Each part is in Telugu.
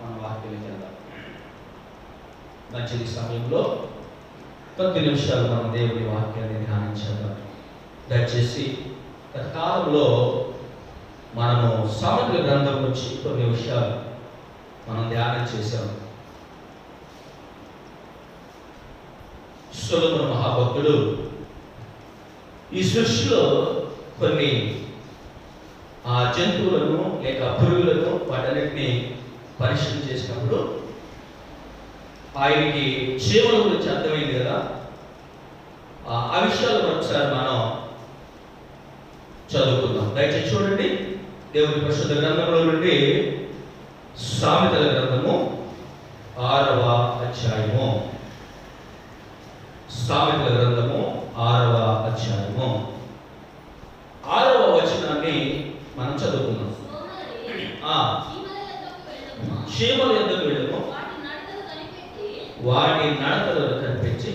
మన వాక్యానికి వెళ్దాం. మంచి సమయంలో కొద్ది నిమిషాలు మనం దేవుని వాక్యాన్ని ధ్యానించేద్దాం. దయచేసి గత కాలంలో మనము సామెతల గ్రంథం నుంచి కొన్ని విషయాలు మనం ధ్యానం చేశాం. సొలొమోను మహాభక్తుడు ఈ సృష్టిలో కొన్ని జంతువులను లేక పురుగులను వాటన్నిటిని పరిశీలన చేసినప్పుడు ఆయనకి చీమల గురించి అర్థమైంది కదా. ఆ విషయాలు ఒకసారి మనం చదువుకుందాం. దయచేసి చూడండి దేవుని పరిశుద్ధ గ్రంథంలో నుండి సామెతల గ్రంథము 6వ అధ్యాయము. సామెతల గ్రంథము 6వ అధ్యాయము 6వ వచనాన్ని మనం చదువుకుందాం. చీమల యొద్దకు వెళ్ళము, వాటి నడతలను కనిపించి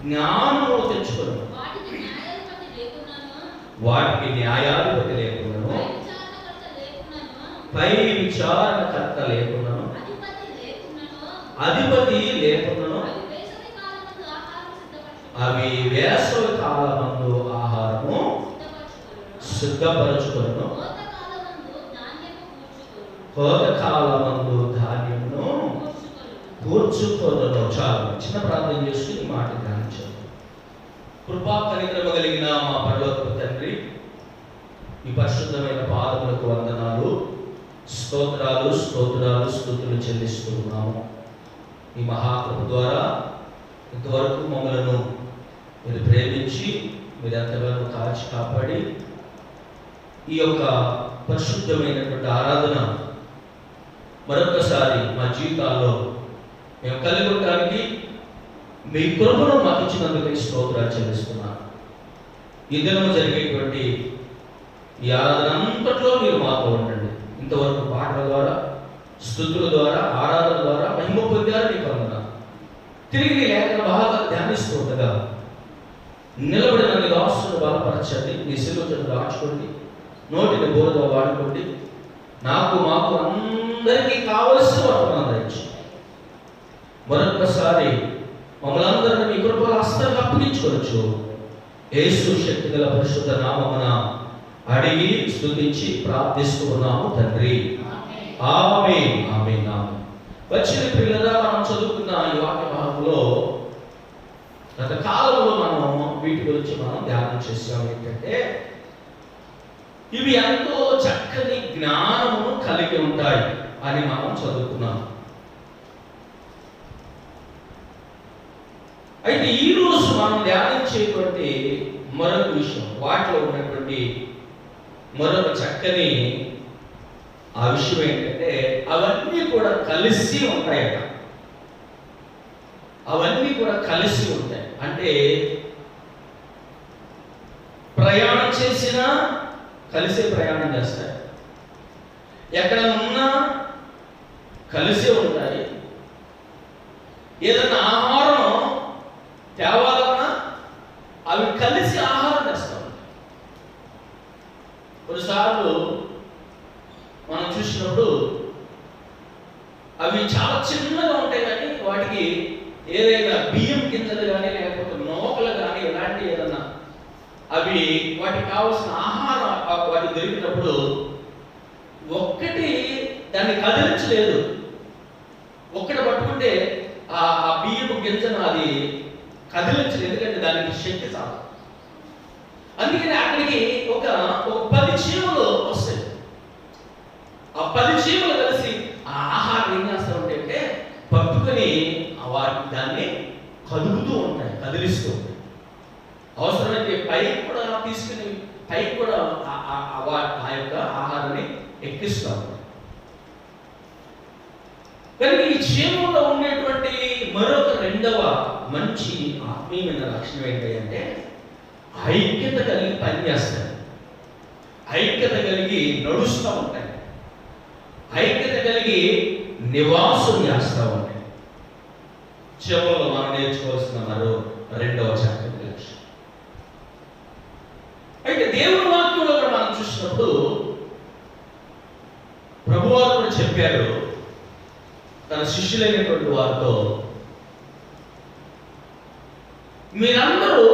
జ్ఞానము తెచ్చుకొను. వాటికి న్యాయాధిపతి లేకున్నాను, పై విచారణకర్త లేకున్నాను, అధిపతి లేకున్నాను. అవి వేసవి కాలమందు ఆహారము సిద్ధపరచుకొను, కోతకాలమందు ధాన్యమును కూర్చుకొను. చాలు చిన్న ప్రార్థన చేసుకుని ఈ మాట ధ్యానించాలి. కృపా కనికరము కలిగిన మా పరలోకపు తండ్రి, ఈ పరిశుద్ధమైన పాదములకు వందనాలు, స్తోత్రాలు స్తోత్రాలు స్తుతులు చెల్లిస్తున్నాము. ఈ మహాకృప ద్వారా ఇంతవరకు మమ్మలను మీరు ప్రేమించి మీరు ఎంతగానో కాచి కాపాడి ఈ యొక్క పరిశుద్ధమైనటువంటి ఆరాధన మరొకసారి మా జీవితాల్లో మేము కలిగి ఉండడానికి మీ కృపను మాకు ఇచ్చినందుకు స్తోత్రాలు చెల్లిస్తున్నాను. ఈ దినము జరిగేటువంటి ఈ ఆరాధన అంతట్లో మీరు మాతో ఉండండి. ఇంతవరకు పాటల ద్వారా, స్తుతుల ద్వారా, ఆరాధన ద్వారా మహిమ పొందారు. మీకు వందనాలు. తిరిగి నీ లేఖన బాగా ధ్యానిస్తూ ఉండగా నిలబడిన నీ దాసును బలపరచండి. నీ శిలువను రాచుకోండి, నోటిని బోధగా వాడుకోండి. నాకు మాకు అందరికీ కావలసిన వర్తమానం దయచేయండి. మరొకసారి మమ్మల్ని అందరినీ మీ కృపల హస్తానికి అప్పగించుకోవచ్చు. యేసు శక్తి గల పరిశుద్ధ నామమున అడిగి స్తుతించి ప్రార్థిస్తూ ఉన్నాము తండ్రి. ఆమేన్ ఆమేన్ ఆమేన్. వచ్చిన పిల్లగా మనం చదువుకున్న ఈ వాక్య భాగంలో గత కాలంలో మనం వీటి గురించి మనం ధ్యానం చేసాం. ఏంటంటే ఇవి ఎంతో చక్కని జ్ఞానమును కలిగి ఉంటాయి అని మనం చదువుకున్నాం. అయితే ఈరోజు మనం ధ్యానించేటువంటి మరొక విషయం, వాటిలో ఉన్నటువంటి మరొక చక్కని ఆ విషయం ఏంటంటే అవన్నీ కూడా కలిసి ఉంటాయట. అవన్నీ కూడా కలిసి ఉంటాయి. అంటే ప్రయాణం చేసినా కలిసే ప్రయాణం చేస్తాయి, ఎక్కడ ఉన్నా కలిసే ఉంటాయి. ఏదైనా ఆహారం తేవాలన్నా అవి కలిసి ఆహారం తెస్తాం. కొన్నిసార్లు మనం చూసినప్పుడు అవి చాలా చిన్నగా ఉంటాయి, కానీ వాటికి ఏదైనా బియ్యం గింజలు కానీ లేకపోతే నూకలు కానీ ఇలాంటి ఏదన్నా అవి వాటికి కావాల్సిన ఆహారం వాటికి దొరికినప్పుడు ఒక్కటి దాన్ని కదిలించలేదు. ఒక్కటి పట్టుకుంటే ఆ బియ్యపు గింజను అది కదిలించలేదు, ఎందుకంటే దానికి శక్తి చాలు. అందుకని అక్కడికి ఒక 10 చీమలు వస్తాయి. ఆ 10 చీమలు కలిసి ఆ ఆహారం ఏం చేస్తూ ఉంటాయంటే పట్టుకొని దాన్ని కదులుతూ ఉంటాయి, కదిలిస్తూ ఉంటాయి. అవసరమైతే పైకి కూడా తీసుకుని పైకి కూడా ఆ యొక్క ఆహారాన్ని ఎక్కిస్తూ ఉంటాయి. కానీ ఈ చీమల్లో ఉండేటువంటి మరొక రెండవ మంచి ఆత్మీయమైన లక్షణం ఏంటంటే ఐక్యత కలిగి పనిచేస్తాయి, ఐక్యత కలిగి నడుస్తూ ఉంటాయి, ఐక్యత కలిగి నివాసం చేస్తూ ఉంటాయి. చీమల్లో మనం నేర్చుకోవాల్సిన మరో రెండవ చక్కటి లక్షణం. అయితే దేవుని వాక్యంలో మనం చూసినప్పుడు ప్రభువారు కూడా చెప్పారు, తన శిష్యులైనటువంటి వారితో, మీరందరూ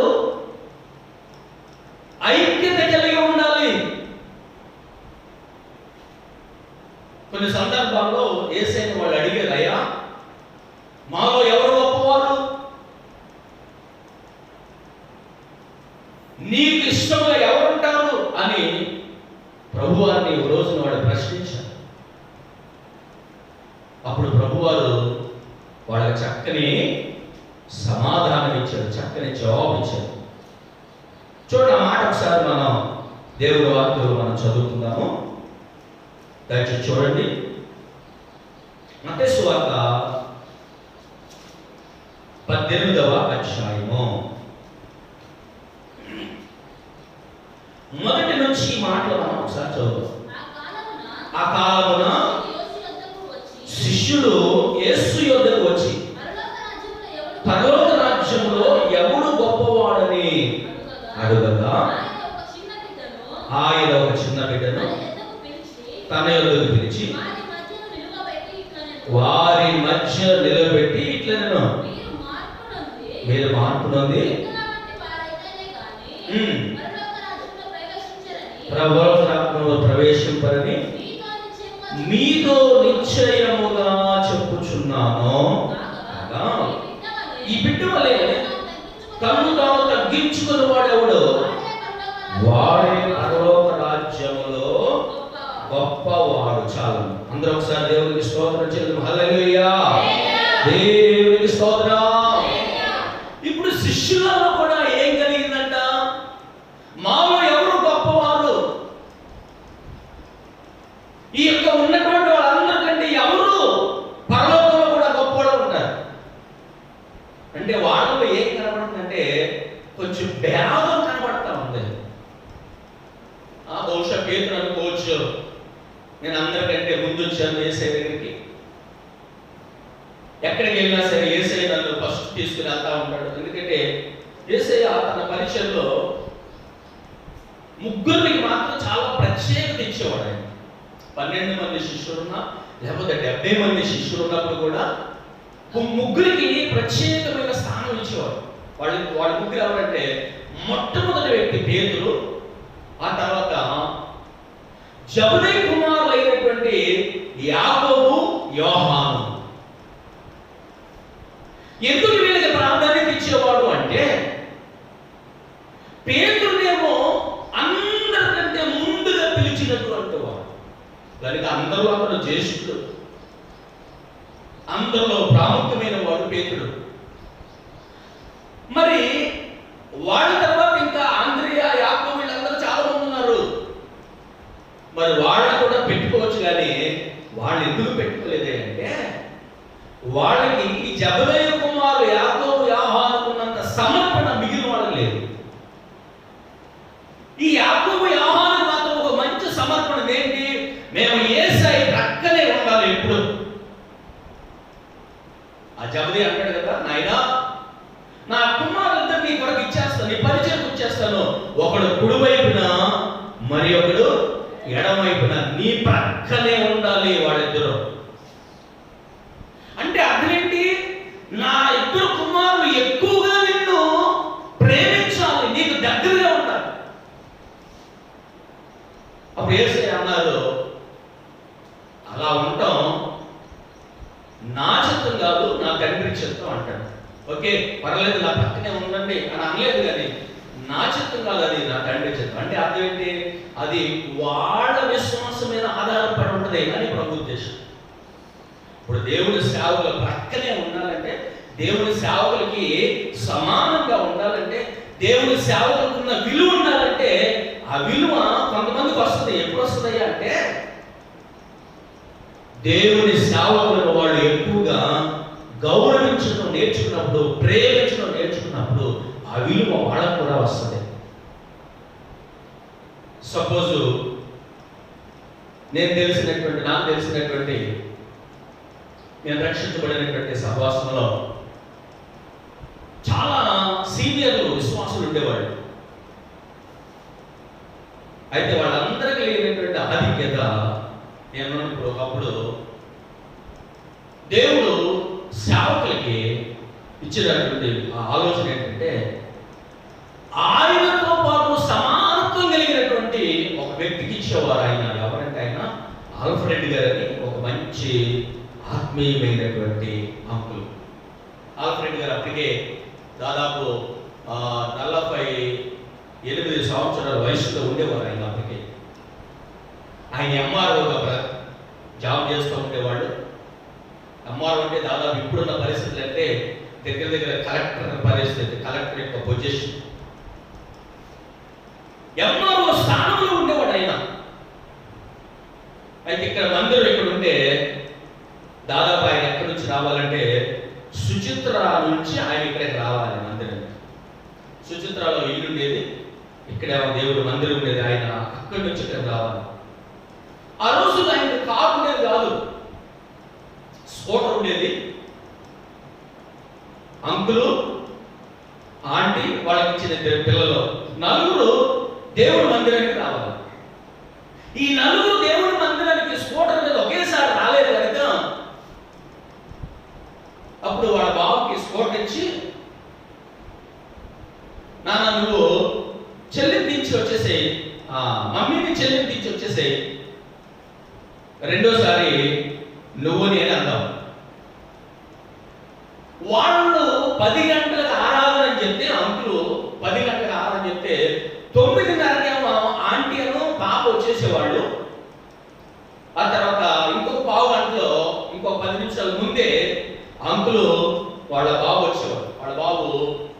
ఐక్యత కలిగి ఉండాలి. కొన్ని సందర్భాల్లో యేసయ్యను వాళ్ళు అడిగారు, అయ్యా మాలో ఎవరు గొప్పవారు, నీకు ఇష్టంగా ఎవరుంటారు అని ప్రభువారిని ఒక రోజున వాడు ప్రశ్నించారు. అప్పుడు ప్రభువారు వాళ్ళకి చక్కని సమాధానం ఇచ్చాడు, చక్కని జవాబు ఇచ్చాడు. చూడండి, ఆ మాట ఒకసారి మనం దేవుడి వాక్యంలో మనం చదువుకుందాము. దయచేసి చూడండి, మత్తయి సువార్త 18వ అధ్యాయము మొదటి నుంచి ఈ మాటలు మనం ఒకసారి చదువుతాం. ఆ కాలమున శిష్యుడు యేసు యొద్దకు వచ్చి, పరలోక రాజ్యంలో ఎవడు గొప్పవాడని అడుగగా, ఆయన ఒక చిన్న బిడ్డను తన యొద్దకు పిలిచి వారి మధ్య నిలబెట్టి ఇట్లా, నేను మీరు మార్పు నొంది ప్రభువులో ప్రవేశింపరని మీతో నిశ్చయముగా చెప్పుచున్నాను. ఈ బిడ్డ వలె తన్ను తాను తగ్గించుకుని వాడెవడు వాడే పరలోక రాజ్యములో గొప్పవాడు. చాలు, అందరూ ఒకసారి దేవునికి స్తోత్రం చేద్దాం. హల్లెలూయా, దేవునికి స్తోత్రం. ఇప్పుడు శిష్యులలో కూడా ఏం కలిగిందంట? మాలో ఎవరు గొప్పవారు? ఈ యొక్క ఉన్నటువంటి వాళ్ళందరికంటే ఎవరు పరలోకంలో కూడా గొప్పవాళ్ళు ఉంటారు. అంటే వాళ్ళలో ఏం కనబడుతుందంటే కొంచెం భేదం కనబడతా ఉంది. బహుశా పేతురు అనుకోవచ్చు, నేను అందరికంటే ముందు వచ్చాను యేసయ్య దగ్గరికి, ఎక్కడికి వెళ్ళినా సరే యేసయ్య నన్ను ఫస్ట్ తీసుకుని వెళ్తా ఉంటాడు. ఎందుకంటే యేసయ్య తన పరిచయంలో ముగ్గురికి మాత్రం చాలా ప్రత్యేకత ఇచ్చేవాడు. ఆయన 12 మంది శిష్యులున్నా లేకపోతే 70 మంది శిష్యులు ఉన్నప్పుడు కూడా ముగ్గురికి ప్రత్యేకమైన స్థానం ఇచ్చేవాడు. వాళ్ళ ముగ్గురు ఎవరంటే, మొట్టమొదటి వ్యక్తి పేతురు, ఆ తర్వాత జబదేయి కుమారులైనటువంటి యాకోబు, యోహాను. ఎందుకు వీళ్ళకి ప్రాధాన్యత ఇచ్చేవాడు అంటే, పేతురునేమో అందరికంటే ముందుగా పిలిచినటువంటి వాడు, కనుక అందరూ అతను జ్యేష్ఠుడు, అందరిలో ప్రాముఖ్యమైన వాడు పేతురు. మరి వాళ్ళ తర్వాత ఇంకా ఆంద్రియా, యాకోబు వీళ్ళందరూ చాలా మంది ఉన్నారు. మరి వాళ్ళని కూడా పెట్టుకోవచ్చు, కానీ వాళ్ళు ఎందుకు పెట్టుకోలేదే అంటే, వాళ్ళకి ఈ జబదేయి కుమారులు యాకోబు, యోహానుకున్నంత సమర్పణ మిగిలిన వాళ్ళకి లేదు. ఈ యాకోబు, యోహాను మాత్రం ఒక మంచి సమర్పణ ఏంటి? మేము యేసయ్య ప్రక్కనే ఉండాలి ఎప్పుడు. ఆ జబదేయి అంటాడు కదా, నాయనా నా కుమారులందరూ నీ కొరకు ఇచ్చేస్తాను, నీ పరిచయం ఇచ్చేస్తాను, ఒకడు కుడి వైపున మరి ఒకడు ఎడమ వైపున, నీ ప్రక్కనే ఉండాలి వాళ్ళిద్దరూ. అంటే అదేంటి? నా ఇద్దరు కుమారులు ఎక్కువగా నిన్ను ప్రేమించాలి, నీకు దగ్గరగా ఉండాలి. అప్పుడు యేసయ్య అన్నారు, అలా ఉంటాం నా చిత్తం కాదు, నా తండ్రి చిత్తం అంటాడు. ఓకే, పర్లేదు, నా పక్కనే ఉండండి అని అనలేదు, కానీ నా చిత్తం కాదు, అది నా తండ్రి చిత్తం. అంటే అర్థం ఏంటి? అది వాళ్ళ విశ్వాసం మీద ఆధారపడి ఉంటుంది అని ప్రభు ఉద్దేశం. ఇప్పుడు దేవుడి సేవకుల ప్రక్కనే ఉండాలంటే, దేవుడి సేవకులకి సమానంగా ఉండాలంటే, దేవుడి సేవకులకు ఉన్న విలువ ఉండాలంటే, ఆ విలువ కొంతమందికి వస్తుంది. ఎప్పుడు వస్తుంది అంటే, దేవుని సేవకులను వాళ్ళు ఎక్కువగా గౌరవించడం నేర్చుకున్నప్పుడు, ప్రేమించడం నేర్చుకున్నప్పుడు ఆ విలువ వాళ్ళకు కూడా వస్తుంది. సపోజు నాకు తెలిసినటువంటి నేను రక్షించబడినటువంటి సహవాసంలో చాలా సీనియర్లు విశ్వాసులు ఉండేవాళ్ళు. అయితే వాళ్ళందరికీ లేనటువంటి ఆధిక్యత నేను ఇప్పుడు ఒకప్పుడు దేవుడు సేవకులకి ఇచ్చినటువంటి ఆ ఆలోచన ఏంటంటే, ఆయనతో పాటు సమానత్వం కలిగినటువంటి ఒక వ్యక్తికి ఇచ్చేవారు. ఆయన ఎవరంటే ఆయన ఆల్ఫ్రెడ్ గారని ఒక మంచి ఆత్మీయమైనటువంటి అంకుల్. ఆల్ఫ్రెడ్ గారు అప్పటికే దాదాపు 48 సంవత్సరాల వయసులో ఉండేవారు. ఆయన అప్పటికే ఆయన ఎంఆర్ఓగా జాబ్ చేస్తూ ఉండేవాళ్ళు. ఎంఆర్ఓ అంటే దాదాపు ఇప్పుడున్న పరిస్థితులు అంటే దగ్గర కలెక్టర్ పరిస్థితి, కలెక్టర్ యొక్క పొజిషన్. ఎంఆర్ఓ స్థానంలో ఉండేవాడు ఆయన. అయితే ఇక్కడ మందిరం ఇక్కడ ఉంటే దాదాపు ఆయన ఎక్కడి నుంచి రావాలంటే సుచిత్ర నుంచి ఆయన ఇక్కడికి రావాలి మందిరం. సుచిత్రలో ఇల్లు ఉండేది, ఇక్కడ దేవుడు మందిరం ఉండేది. ఆయన అక్కడి నుంచి ఇక్కడ రావాలి. ఆ రోజు ఆయన కారు ఉండేది కాదు, స్కూటర్ ఉండేది. అంకులు, ఆంటీ, వాళ్ళకి ఇచ్చిన పిల్లలు నలుగురు దేవుడి మందిరానికి రావాలి. ఈ నలుగురు దేవుడి మందిరానికి స్కూటర్ మీద ఒకేసారి రాలేదు కనుక అప్పుడు వాళ్ళ బాబుకి స్కూటర్ ఇచ్చి, నాన్న నువ్వు చెల్లించి వచ్చేసేయి, మమ్మీని చెల్లించి వచ్చేసేయి, రెండోసారి నువ్వు నేను అందాం. వాళ్ళు 10 గంటలకు ఆరాధన అని చెప్తే, అంకులు 10 గంటలకు ఆరాధన చెప్తే 9:30కేమో ఆంటీ అను పాప వచ్చేసేవాళ్ళు. ఆ తర్వాత ఇంకొక పావు గంటలో, ఇంకొక 10 నిమిషాల ముందే అంకులు వాళ్ళ బాబు వచ్చేవాడు. వాళ్ళ బాబు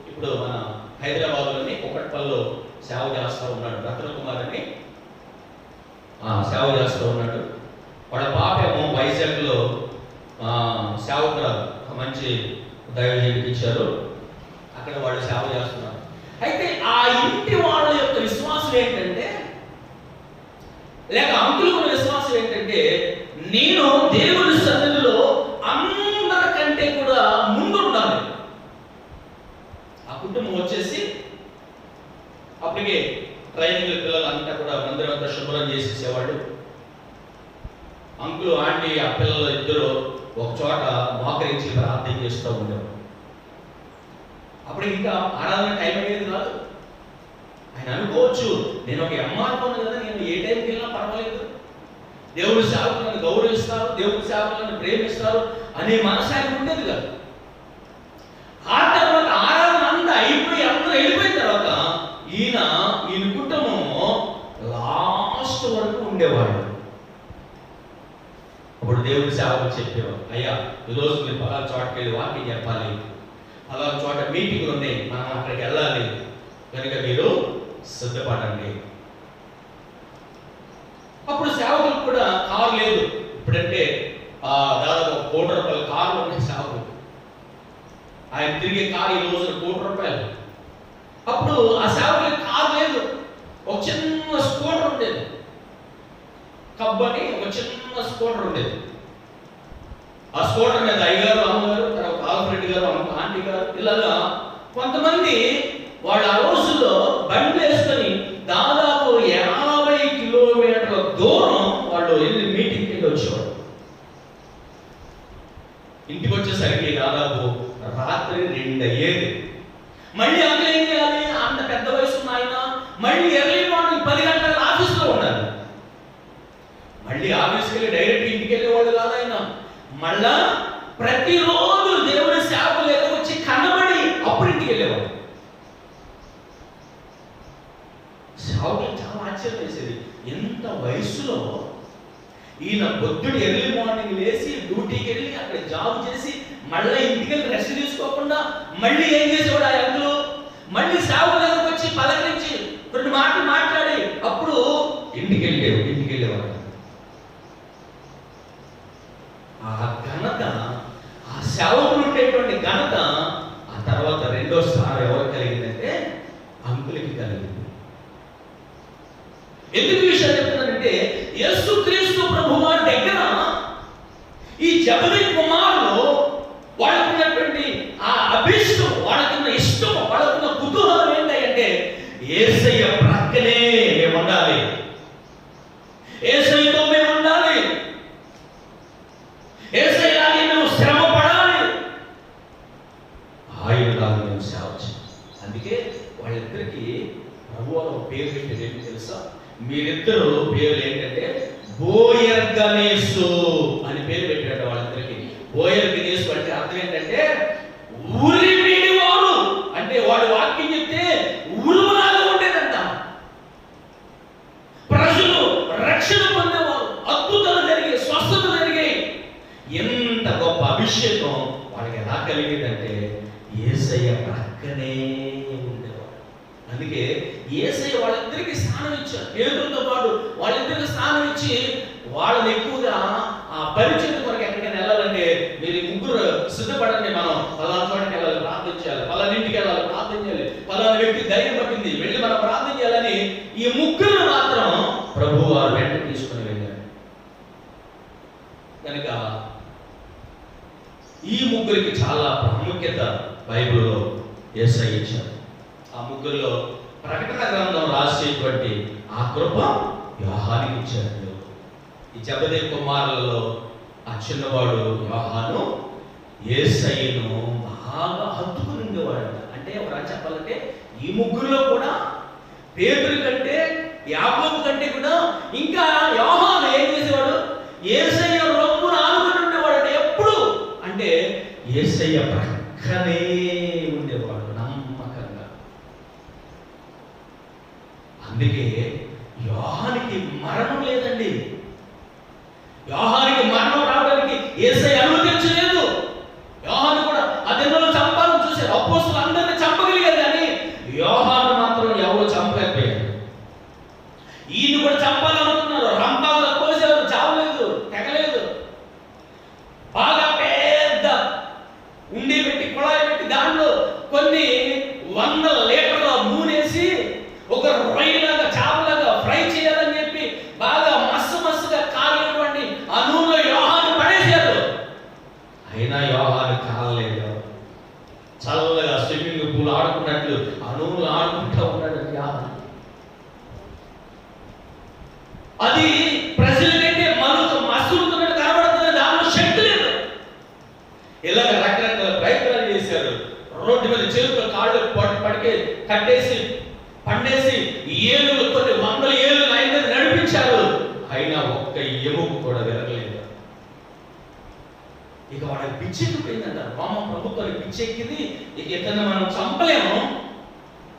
ఇప్పుడు మన హైదరాబాద్లోని కుకట్పల్లిలో సేవ చేస్తూ ఉన్నాడు. రత్న కుమార్ అని సేవ చేస్తూ ఉన్నాడు. వాళ్ళ పాప ఏమో వైజాగ్లో సేవకురాలు, ఒక మంచి దైవజనుడికి ఇచ్చారు. అక్కడ వాళ్ళు సేవ చేస్తున్నారు. అయితే ఆ ఇంటి వాళ్ళ యొక్క విశ్వాసం ఏంటంటే, లేక అంకులు ఉన్న విశ్వాసం ఏంటంటే, నేను దేవుని సన్నిధిలో అందరికంటే కూడా ముందు ఉండాలి. ఆ కుటుంబం వచ్చేసి అప్పటికే ట్రైనింగ్ పిల్లలంతా కూడా మందిరం అంతా శుభ్రం చేసేసేవాళ్ళు. అంకులు, ఆంటీ, ఆ పిల్లలు ఇద్దరు ఒక చోట మోకరించి ప్రార్థన చేస్తూ ఉండేవారు. అప్పుడు ఇంకా ఆరాధన టైం అయ్యేది కాదు. ఆయన అనుకోవచ్చు, నేను ఒక ఎంఆర్ఓను కదా, నేను ఏ టైంకి వెళ్ళినా పర్వాలేదు, దేవుడి సేవకులను గౌరవిస్తారు, దేవుడి సేవకులను ప్రేమిస్తారు అనే మనసు ఆయన ఉండేది కాదు. ఆ తర్వాత ఆరాధన అంతా అయిపోయి అందరూ వెళ్ళిపోయిన తర్వాత ఈయన కుటుంబము లాస్ట్ వరకు ఉండేవాడు. అప్పుడు దేవుడి సేవకులు చెప్పేవారు, అయ్యా ఈరోజు మీరు పలానా చోటకి వెళ్ళి వాక్యం చెప్పాలి, పలానా చోట మీటింగ్లు ఉన్నాయి, మనం అక్కడికి వెళ్ళాలి, కనుక మీరు సిద్ధపడండి. అప్పుడు సేవకులకు కూడా కారు లేదు. ఇప్పుడంటే దాదాపు ₹1,00,00,000 కార్లు ఉన్నాయి సేవకులు. ఆయన తిరిగే కారు ఈ రోజున ₹1,00,00,000. అప్పుడు ఆ సేవకులకి కారు లేదు, ఒక చిన్న స్కూటర్ ఉండేది. కబ్ అని ఒక చిన్న స్కూటర్ ఉండేది. ఆ స్కూటర్ మీద అయ్యగారు, అమ్మగారు, తర్వాత ఆల్ఫ్రెడ్ గారు, ఆంటీ గారు, ఇలాగా కొంతమంది వాళ్ళు ఆ రోజుల్లో బండి వేసుకొని దాదాపు 50 కిలోమీటర్ల దూరం వాళ్ళు వెళ్ళి మీటింగ్కి వెళ్ళి వచ్చేవాడు. ఇంటికి వచ్చేసరికి దాదాపు రాత్రి 2 అయ్యేది. మళ్ళీ అందులో ఏం చేయాలి, అంత పెద్ద వయసు ఉన్న ఆయన మళ్ళీ ఎర్లీ మార్నింగ్ 10 గంటలకు ఆఫీస్లో ఉండాలి. మళ్ళీ ఆఫీస్కి వెళ్ళి డైరెక్ట్ ఇంటికి వెళ్ళేవాడు కాదు ఆయన. మళ్ళా ప్రతిరోజు దేవుడి సేవకులు వచ్చి కనబడి అప్పుడు ఇంటికి వెళ్ళేవాడు. సేవకులు చాలా ఆశ్చర్యం వేసేది, ఎంత వయసులో ఈయన పొద్దుడు ఎర్లీ మార్నింగ్ లేచి డ్యూటీకి వెళ్ళి అక్కడ జాబ్ చేసి మళ్ళీ ఇంటికి వెళ్ళి రెస్ట్ తీసుకోకుండా మళ్ళీ ఏం చేసేవాడు ఆ అంకులు, మళ్ళీ సేవకుల దగ్గరకు వచ్చి పలకరించి 2 మాటలు మాట్లాడి అప్పుడు ఇంటికి వెళ్ళేవాడు. ఆ ఘనత, ఆ సేవకులు ఉండేటువంటి ఘనత ఆ తర్వాత రెండోసారి ఎవరు కలిగిందంటే అంకులకి కలిగింది. ఎందుకు విషయం చెప్తున్నానంటే, యేసుక్రీస్తు ప్రభువారి దగ్గర ఈ జబదయి కుమారులు వాళ్ళకున్నటువంటి ఆ అభిష్టం, వాళ్ళకున్న ఇష్టం, వాళ్ళకున్న కుతూహలం ఏంటంటే యేసయ్య ప్రక్కనే మేము ఉండాలి, యేసయ్యతో మేము ఉండాలి, యేసయ్యలాగే మేము మీరిద్దరు పేర్లు ఏంటంటే బోయర్గనేసు అని పేరు పెట్టాడు వాళ్ళిద్దరికి. బోయర్గనేసు అంటే అర్థం ఏంటంటే ఉరిమిడివాడు. అంటే వాడు వాక్యం చెప్తే ఉరుములాగా ఉండేదంట. ప్రజలు రక్షణ పొందేవారు, అద్భుతాలు జరిగాయి, స్వస్థత జరిగాయి. ఎంత గొప్ప అభిషేకం వాళ్ళకి ఎలా కలిగేదంటే యేసయ్య ప్రక్కనే ఉండేవాడు. అందుకే యేసయ్య వాళ్ళిద్దరికి స్థానం ఇచ్చారు. పేతురుతో పాటు వాళ్ళిద్దరికి స్థానం ఇచ్చి వాళ్ళని ఎక్కువగా ఆ పరిచయం కొరకు ఎక్కడికైనా వెళ్ళాలంటే మీరు ముగ్గురు సిద్ధపడండి, మనం పలానా చోటకి వెళ్ళాలి, ప్రార్థన చేయాలి, పలానా ఇంటికి వెళ్ళాలి, ప్రార్థన చేయాలి, పలానా వ్యక్తి ధైర్యం పట్టింది, వెళ్ళి మనం ప్రార్థన చేయాలని ఈ ముగ్గురు మాత్రం ప్రభు వారు వెంట తీసుకుని వెళ్ళారు. కనుక ఈ ముగ్గురికి చాలా ప్రాముఖ్యత బైబిల్లో యేసయ్య ఇచ్చారు. ఆ ముగ్గురులో ప్రకటన గ్రంథం రాసేటువంటి ఆ కృప యోహానికి ఇచ్చారు. ఈ జెబెదయి కుమారులలో ఆ చిన్నవాడు యోహాను యేసయ్యను బాగా హత్తుకుని ఉండేవాడు. అంటే ఒక చెప్పాలంటే ఈ ముగ్గురులో కూడా పేతురు కంటే యాకోబు కంటే కూడా ఇంకా యోహాను ఏం చేసేవాడు? యేసయ్య రొమ్మున ఆనుకుని ఉండేవాడు. అంటే ఎప్పుడు అంటే యేసయ్య ప్రక్కనే ఉండేవాడు నమ్మకంగా. అందుకే యోహానికి మరణం లేదండి. యోహానికి మరణం రావడానికి యేసయ్య అనుమతించలేదు. యోహాను కూడా ఆ దినంలో చంపాలని చూశారు. అపోస్తలులు అందరినీ చంపగలిగారు, కానీ యోహాను మాత్రం ఎవరు చంపలేకపోయారు. ఈయన కూడా చంపాలనుకున్నారు, రంపాలు కోసారు, చావలేదు, తెగలేదు. బాగా పెద్ద ఉండి పెట్టి కుళాయి పెట్టి దాంట్లో కొన్ని వందల లీటర్ల నూనెసి ఒక రొయ్యలాగా చాపలాగా ఫ్రై చేయాలని చెప్పి బాగా మస్సుగా కాలినటువంటి ఆ నూనెలో యోహాను పడేశారు. అయినా యోహాను కాలలేదు. చల్లగా స్విమ్మింగ్ పూల్ ఆడుకున్నట్లు ఆ నూనెలు ఆడుకుంటూ ఉన్నాడు యోహాను. అది ప్రజలకైతే మనకు మసులుతున్నట్టు కనబడుతుంది, దానిలో శక్తి లేదు. ఇలాగ రకరకాల ప్రయత్నాలు చేశారు. రోడ్డు మీద చేతులు కాళ్ళు పడికే కట్టేసి పండేసి ఏనుగులు కొన్ని వందల ఏళ్ళు ఆయన మీద నడిపించారు. అయినా ఒక్క ఎముక కూడా విరగలేదు. ఇక వాళ్ళకి పిచ్చెక్కిపోయిందంట. రోమ ప్రభుత్వానికి పిచ్చెక్కింది. ఇక ఇతను మనం చంపలేము,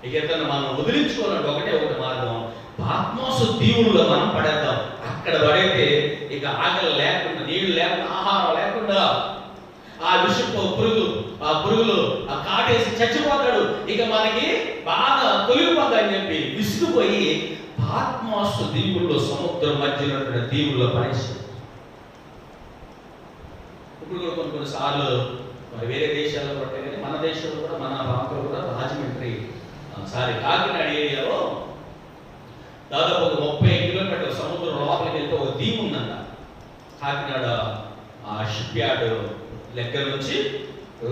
ఇక ఇతను మనం వదిలించుకోవాలంటే ఒకటే మార్గం, పాత్మోసు దీవుల్లో మనం పడేద్దాం. అక్కడ పడైతే ఇక ఆకలి లేకుండా, నీళ్లు లేకుండా, ఆహారం లేకుండా ఆ విషపు పురుగులు ఆ కాటేసి చచ్చిపోతాడు, ఇక మనకి బాగా తొలిగిపోతాయని చెప్పి విసుగుపోయి పాత్మోసు దీవుల్లో సముద్రం మధ్యలో దీవుల్లో పడేసి. ఇప్పుడు కూడా కొన్నిసార్లు మరి వేరే దేశాల్లో పట్టే కానీ మన దేశంలో కూడా, మన ప్రాంతంలో కూడా రాజమండ్రి కాకినాడ ఏరియాలో దాదాపు ఒక 30 కిలోమీటర్ల సముద్రం లోపలికి వెళ్తే ఒక దీవి ఉందంట. కాకినాడ షిప్ యార్డ్ దగ్గర నుంచి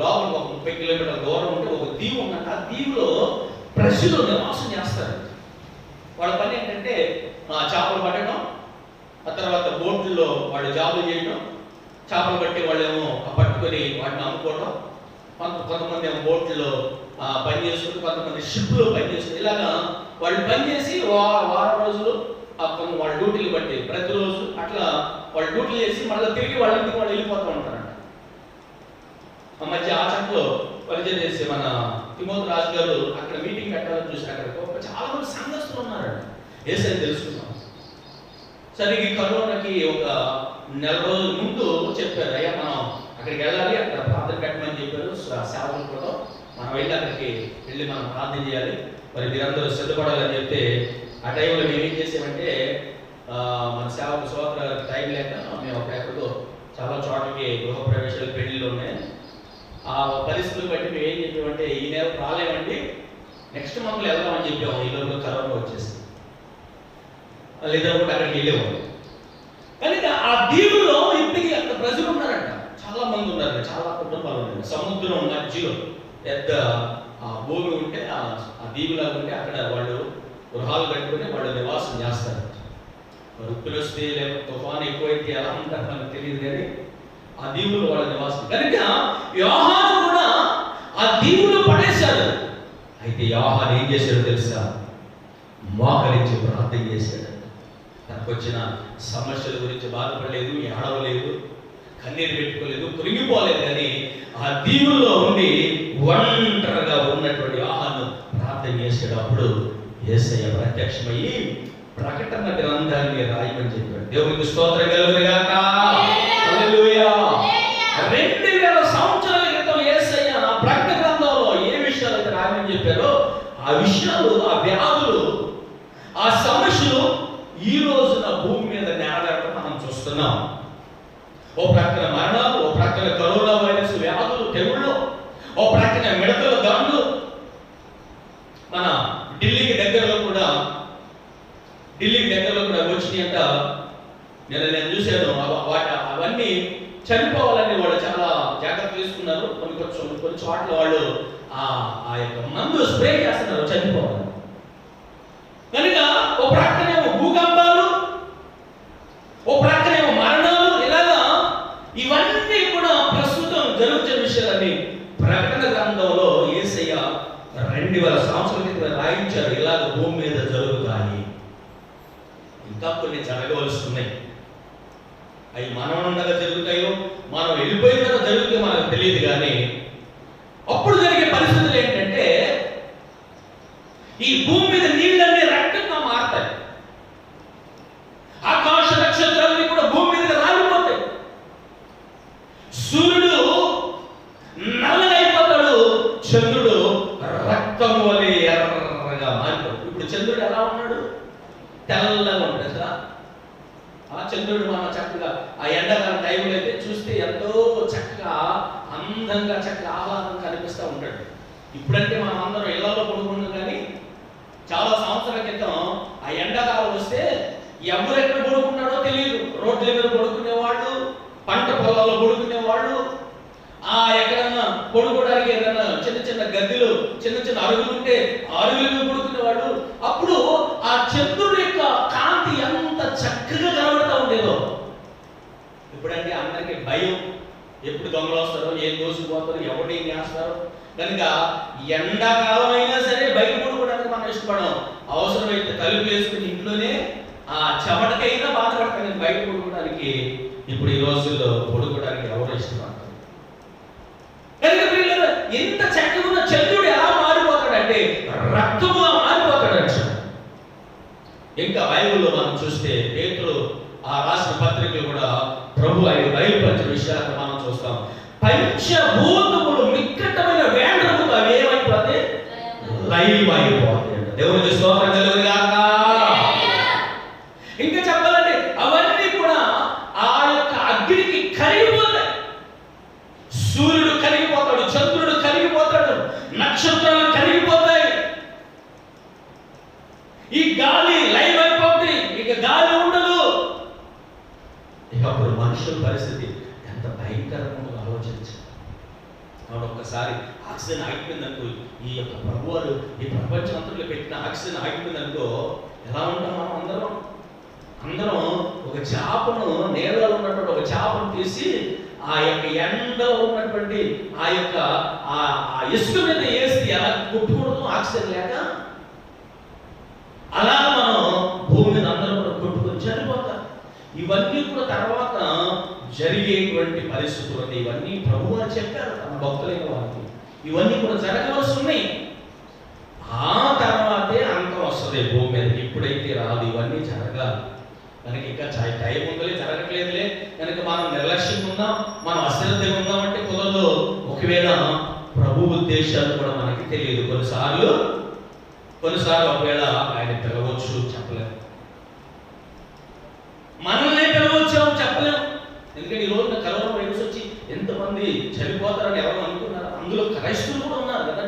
లోపల ఒక 30 కిలోమీటర్ల దూరం ఉంటే ఒక దీవి ఉందంట. ఆ దీవిలో ప్రజలు నివాసం చేస్తారు. వాళ్ళ పని ఏంటంటే చేపలు పట్టడం, ఆ తర్వాత బోట్లలో వాళ్ళు జాబులు చేయడం, చేపలు పట్టి వాళ్ళేమో పట్టుకొని వాటిని అమ్ముకోవడం, కొంతమంది ఏమో బోట్లో పని చేసుకుంటూ, కొంతమంది షిప్లో పని చేసుకుంటూ, ఇలాగా వాళ్ళు పనిచేసి వారం రోజులు వాళ్ళ డ్యూటీలు బట్టి ప్రతిరోజు అట్లా వాళ్ళు డ్యూటీలు చేసి మళ్ళీ తిరిగి వాళ్ళ ఇంటికి వాళ్ళు వెళ్ళిపోతూ ఉంటారంట. ఆ మధ్య ఆ చెట్లో పరిచయం చేసి మన తిమోతి రాజు గారు అక్కడ మీటింగ్ పెట్టాలని చూసి అక్కడ చాలా మంది సంఘస్థులు ఉన్నారంట. ఏసని తెలుసుకున్నాం. సరే ఈ కరోనాకి ఒక నెల రోజుల ముందు చెప్పారు, అయ్యా మనం అక్కడికి వెళ్ళాలి, అక్కడ ప్రార్థన పెట్టమని చెప్పారు సేవకులు కూడా. మనం వెళ్ళి అక్కడికి వెళ్ళి మనం ప్రార్థన చేయాలి, మరి మీరందరూ సిద్ధపడాలని చెప్తే ఆ టైంలో మేము ఏం చేసామంటే మన సేవకు సోదర టైం లేక మేము అక్కడెక్కడో చాలా చోట్లకి గృహప్రవేశాలు పెళ్లిళ్ళు ఉన్నాయి. ఆ పరిస్థితులు బట్టి మేము ఏం చెప్పామంటే ఈ నెల రాలేమండి, నెక్స్ట్ మంత్లో వెళ్దామని చెప్పాము. ఈ లోపల కరోనా వచ్చేసి లేదా కూడా అక్కడికి వెళ్ళేవాళ్ళు. కనుక ఆ దీవులో ఇప్పటికీ అక్కడ ప్రజలు ఉన్నారంట, చాలా మంది ఉన్నారు, చాలా కుటుంబాలు ఉన్నాయి. సముద్రం మధ్యలో పెద్ద భూమి ఉంటే ఆ దీవులాగా ఉంటే అక్కడ వాళ్ళు గృహాలు కట్టుకుని వాళ్ళు నివాసం చేస్తారు. ఉప్పులు వస్తే లేకపోతే తుఫాను ఎక్కువైతే ఎలా ఉంటారు మనకు తెలియదు, కానీ ఆ దీవులు వాళ్ళ నివాసం. కనుక యోహాను కూడా ఆ దీవులు పడేశాడు. అయితే యోహాను ఏం చేశాడో తెలుసా? మోకరించి ప్రార్థన చేశాడు. తనకు వచ్చిన సమస్యల గురించి బాధపడలేదు, ఏడవలేదు, కన్నీరు పెట్టుకోలేదు, కురిగిపోలేదు. కానీ ఆ దీవుల్లో ఉండి ఒంటరిగా ఉన్నటువంటి యోహాను ప్రార్థన చేసేటప్పుడు యేసయ్య ప్రత్యక్షమయ్యి ప్రకటన గ్రంథాన్ని రాయమని చెప్పాడు. దేవునికి స్తోత్రం కలుగును గాక. హల్లెలూయా. 2000 సంవత్సరాల క్రితం యేసయ్య ఆ ప్రకటన గ్రంథంలో ఏ విషయాలు అయితే రాయమని చెప్పారో ఆ విషయాలు, ఆ వ్యాధులు, ఆ సమస్యలు ఈ రోజున భూమి మీద నేరగడం మనం చూస్తున్నాం. ఓ ప్రక్కన మరణాలు, ఓ ప్రక్కన కరోనా వైరస్ వ్యాధులు, తెగుళ్ళు, ఓ ప్రక్కన మిడతల దాడులు. మన ఢిల్లీకి దగ్గరలో కూడా వచ్చినాయంట. నేను చూశాను. అవన్నీ చనిపోవాలని వాళ్ళు చాలా జాగ్రత్త తీసుకున్నారు. కొన్ని చోట్ల వాళ్ళు ఆ యొక్క మందు స్ప్రే చేస్తున్నారు చనిపోవాలని. కనుక ఓ ప్రక్కనేమో భూకంపాలు, ఓ ప్రక్కనేమో మరణాలు, ఇలాగా ఇవన్నీ కూడా ప్రస్తుతం జరుగుతున్న విషయాలని ప్రకటన గ్రంథంలో యేసయ్య 2000 సంవత్సరాల క్రితం రాయించారు. ఇలాగ భూమి మీద జరుగుతాయి, ఇంకా కొన్ని జరగవలసి ఉన్నాయి. అవి మనం ఉండగా జరుగుతాయో, మనం వెళ్ళిపోయిన తర్వాత జరుగుతాయో మనకు తెలియదు. కానీ అప్పుడు జరిగే పరిస్థితులు ఏంటంటే ఈ భూమి మీద నీళ్ళన్నీ రక్తంగా మారుతాయి. ఆకాశ నక్షత్రాలన్నీ కూడా భూమి మీద రాలిపోతాయి. సూర్యుడు నల్లగైపోతాడు, చంద్రుడు రక్తం వలె ఎర్రగా మారిపోతాడు. ఇప్పుడు చంద్రుడు ఎలా ఉన్నాడు? తెల్లగా ఉంటాడు కదా. ఆ చంద్రుడు మన చక్కగా ఆ ఎండాకాలం టైంలో అయితే చూస్తే ఎంతో చక్కగా అందంగా చక్కగా ఆహ్లాదంగా కనిపిస్తూ ఉంటాడు. ఇప్పుడంటే మనం అందరం ఇళ్లలో పడుకున్నాం. కానీ చాలా సంవత్సరాల క్రితం ఆ ఎండాకాలం వస్తే ఎవరు ఎక్కడ పడుకున్నాడో తెలియదు. రోడ్ల మీద పడుకునేవాళ్ళు, పంట పొలాల్లో పడుకునేవాళ్ళు, ఎక్కడన్నా పడుకోవడానికి ఏదైనా చిన్న చిన్న గద్దెలు, చిన్న చిన్న అరుగులు ఉంటే అరుగుల మీద పడుకునేవాడు. అప్పుడు ఆ చంద్రుడి యొక్క కాంతి ఎంత చక్కగా కనబడతా ఉండేదో. ఇప్పుడంటే అందరికీ భయం, ఎప్పుడు దొంగలు వస్తారో, ఏం దోసుకుపోతారో, ఎవరు ఏం చేస్తారో. కనుక ఎండాకాలం అయినా సరే బయట పడుకోవడానికి మనం ఇష్టపడం. అవసరమైతే తలుపు వేసుకుని ఇంట్లోనే ఆ చెమటకైనా బాధపడతాం. బయట పడుకోవడానికి ఇప్పుడు ఈ రోజుల్లో పడుకోవడానికి ఎవరు ఇష్టపడతారు? ఎంత చక్కగా చంద్రుడు ఎలా మారిపోతాడంటే రక్తముగా మారిపోతాడు. ఇంకా బైబిల్లో మనం చూస్తే పేతురు ఆ రాసిన పత్రికలు కూడా ప్రభు ఆయన బయలుపరిచిన విషయాలను మనం చూస్తాం. పంచభూతములు మిక్కటమైన వేండ్రముగా అవి ఏమైపోతాయి? లైవ్ అయిపోతాయి. దేవునికి స్తోత్రం కలుగును గాక. ఇంకా చెప్పాలంటే అవన్నీ కూడా ఆ యొక్క అగ్నికి కరిగిపోతాయి. సూర్యుడు కరిగిపోతాడు, చంద్రుడు కరిగిపోతాడు, నక్షత్రాలు కరిగిపోతాయి. ఈ గాలి లైవ్ అయిపోతుంది, ఇక గాలి ఉండదు. ఇక అప్పుడు మనుషుల పరిస్థితి ఎంత భయంకరంగా ఆలోచించాలి. కాబట్టి ఒక్కసారి ఆక్సిజన్ ఆగిపోయిందనుకో, ఈ యొక్క ప్రభువారు ఈ ప్రపంచం అంతలో పెట్టిన ఆక్సిజన్ ఆగిపోయిందనుకో ఎలా ఉంటాం మనం? అందరం ఒక చేపను, నీళ్ళలో ఉన్నటువంటి ఒక చేపను తీసి ఆ యొక్క ఎండలో ఉన్నటువంటి ఆ యొక్క ఆ ఇసుక మీద వేసి ఎలా కొట్టుకూడదు ఆక్సిజన్ లేక, అలా మనం భూమి మీద అందరం కూడా కొట్టుకొని చనిపోతాం. ఇవన్నీ కూడా తర్వాత జరిగేటువంటి పరిస్థితులు. ఇవన్నీ ప్రభువు అని చెప్పారు తన భక్తులైన వారికి. ఇవన్నీ కూడా జరగవలసి ఉన్నాయి. ఆ తర్వాతే అంతం వస్తుంది భూమి మీద. ఇప్పుడైతే రాదు, ఇవన్నీ జరగాలి. కనుక ఇంకా టైం ఉందలే, జరగట్లేదులే కనుక మనం నిర్లక్ష్యంగా ఉన్నాం, మనం అశ్రద్ధగా ఉన్నామంటే కుదరదు. ఒకవేళ ప్రభు ఉద్దేశాలు కూడా మనకి తెలియదు. కొన్నిసార్లు ఒకవేళ ఆయన పిలవచ్చు, చెప్పలేము. మనల్నే పిలవచ్చు, చెప్పలేము. ఎందుకంటే ఈ రోజున కరోనా వైరస్ వచ్చి ఎంతమంది చనిపోతారని ఎవరు అనుకున్నారు? అందులో క్రైస్తవులు కూడా ఉన్నారు కదా.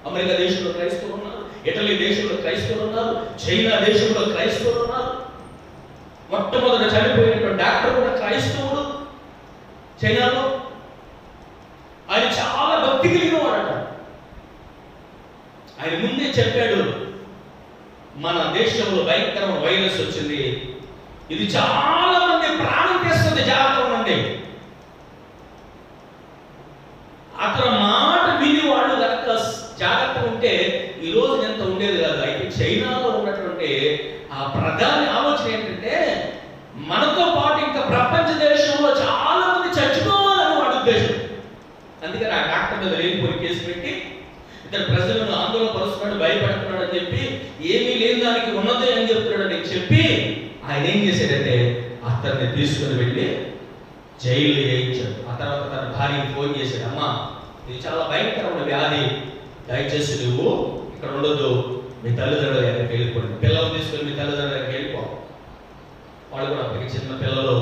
అమెరికా దేశంలో క్రైస్తవులు ఉన్నారు, ఇటలీ దేశంలో క్రైస్తవులు ఉన్నారు, చైనా దేశంలో క్రైస్తవులు ఉన్నారు. మొట్టమొదట చనిపోయినటువంటి డాక్టర్ కూడా క్రైస్తవుడు చైనాలో. ఆయన చాలా భక్తి కలిగిన వాడట. ఆయన ముందే చెప్పాడు, మన దేశంలో భయంకరమైన వైరస్ వచ్చింది, ఇది చాలా మంది ప్రాణం తీస్తుంది, జాగ్రత్తగా ఉండండి. అతని మాట విని వాళ్ళు కనుక జాగ్రత్తగా ఉంటే ఈ రోజు ఎంత ఉండేది కాదు. అయితే చైనాలో ఉన్నటువంటి ఆ ప్రధాని ఆలోచన ఏంటంటే ఉద్దేశం. అందుకని ఆ డాక్టర్ మీద లేనిపోయి కేసు పెట్టి ఇతను ప్రజలను ఆందోళన పరుస్తున్నాడు, భయపడుతున్నాడు అని చెప్పి, ఏమీ లేని దానికి ఉన్నదే అని చెప్తున్నాడు అని చెప్పి ఆయన ఏం చేశాడంటే అతన్ని తీసుకుని వెళ్ళి జైలు వేయించాడు. ఆ తర్వాత తన భార్యకి ఫోన్ చేశాడు, అమ్మా ఇది చాలా భయంకరమైన వ్యాధి, దయచేసి నువ్వు ఇక్కడ ఉండొద్దు, మీ తల్లిదండ్రుల దగ్గరికి వెళ్ళిపోండి, పిల్లలు తీసుకొని మీ తల్లిదండ్రుల దగ్గరికి వెళ్ళిపో. వాళ్ళు కూడా అప్పటికి చిన్న పిల్లలు,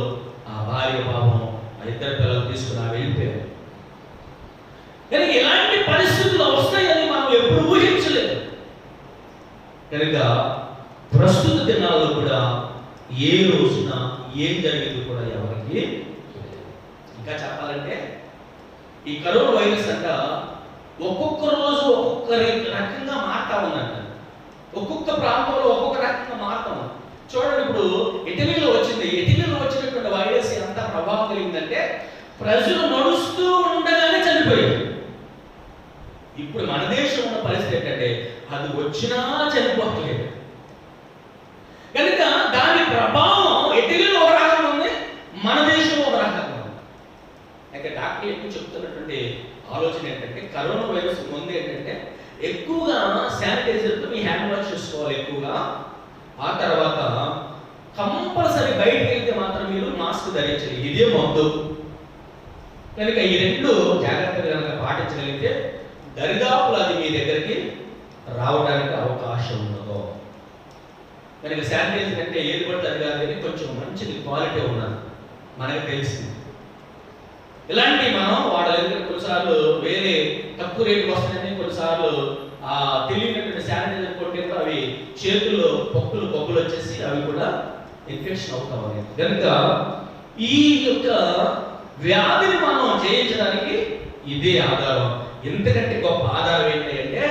ఆ భార్య పాపం ఆ ఇద్దరు పిల్లలు తీసుకుని వెళ్ళిపోయారు. కానీ ఇలాంటి పరిస్థితులు వస్తాయని మనం ఎప్పుడు ఊహించలేదు. కనుక ప్రస్తుత దినాల్లో కూడా ఏ రోజున ఏం జరిగింది కూడా ఎవరికి. ఇంకా చెప్పాలంటే ఈ కరోనా వైరస్ అంట ఒక్కొక్క రోజు ఒక్కొక్క రకంగా మారుతా ఉందంట. ఒక్కొక్క ప్రాంతంలో ఒక్కొక్క రకంగా మారుతా ఉంది. చూడండి, ఇప్పుడు ఇటలీలో వచ్చింది. ఇటలీలో వచ్చినటువంటి వైరస్ ఎంత ప్రభావం కలిగిందంటే ప్రజలు నడుస్తూ ఉండగానే చనిపోయారు. ఇప్పుడు మన దేశం ఉన్న పరిస్థితి ఏంటంటే అది వచ్చినా చనిపోవట్లేదు. కనుక దాని ప్రభావం ఇటలీలో ఒక రకంగా ఉంది, మన దేశంలో ఒక రకంగా ఉంది. అయితే డాక్టర్లు ఎక్కువ చెప్తున్నటువంటి ఆలోచన ఏంటంటే కరోనా వైరస్ ముందు ఏంటంటే ఎక్కువగా శానిటైజర్తో మీ హ్యాండ్ వాష్ చేసుకోవాలి ఎక్కువగా. ఆ తర్వాత కంపల్సరీ బయటకు వెళ్తే మాత్రం మీరు మాస్క్ ధరించాలి, ఇదే మందు. కనుక ఈ రెండు జాగ్రత్తగా కనుక పాటించగలిగితే దరిదాపులు అది మీ దగ్గరికి రావడానికి అవకాశం ఉండదు. కనుక శానిటైజర్ అంటే ఏది పడితే అది కాదు, కానీ కొంచెం మంచిది క్వాలిటీ ఉన్నది మనకు తెలిసింది. ఇలాంటి మనం వాడలేదు. కొన్నిసార్లు వేరే తక్కువ రేటు వస్తాయని, కొన్నిసార్లు ఆ తెలియనటువంటి శానిటైజర్ కొట్టే కూడా అవి చేతుల్లో పొక్కులు వచ్చేసి అవి కూడా ఇన్ఫెక్షన్ అవుతా ఉన్నాయి. కనుక ఈ యొక్క వ్యాధిని మనం జయించడానికి ఇదే ఆధారం. ఎందుకంటే గొప్ప ఆధారం ఏంటి అంటే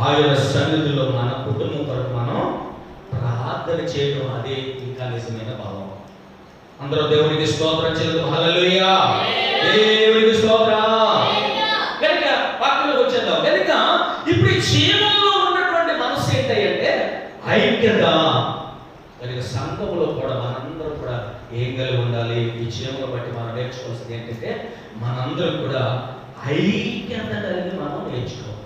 ఆయన సన్నిధిలో మన కుటుంబం కొరకు మనం ప్రార్థన చేయడం, అదే ఇంకా నిజమైన భావం. అందరూ దేవునికి స్తోత్రం చెల్లు. హల్లెలూయా, దేవునికి స్తోత్రం. కనుక వాక్యంలోకి వచ్చేద్దాం. కనుక ఇప్పుడు ఈ జీవంలో ఉన్నటువంటి మనసు ఏంటంటే ఐక్యత. కనుక సంఘములో కూడా మనందరూ కూడా ఏం కలిగి ఉండాలి? ఈ జీవంలో బట్టి మనం నేర్చుకోవాల్సింది ఏంటంటే మనందరం కూడా ఐక్యత కలిగి మనం నేర్చుకోవాలి.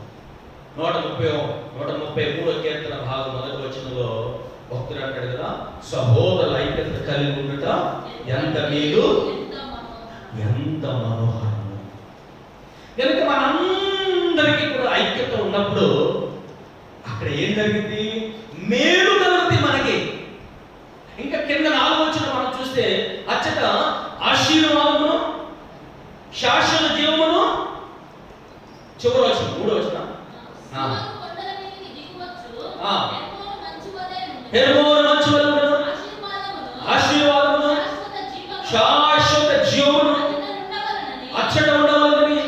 133వ కీర్తన భాగం 1వ వచనంలో భక్తుడు అంటాడు కదా, సహోదరుల ఐక్యత కలిగి ఉండుట ఎంత మేలు, ఎంత మనోహరము. కనుక మనందరికీ కూడా ఐక్యత ఉన్నప్పుడు అక్కడ ఏం జరిగింది? మేలు కలుగుతుంది మనకి. ఇంకా కింద 4వ వచనం మనం చూస్తే అచ్చట ఆశీర్వాదమును, శాశ్వత జీవమును, చివరి వచనం 3వ వచనం ఆశీర్వాదమును, శాశ్వత జీవమును అచ్చట ఉండవాలని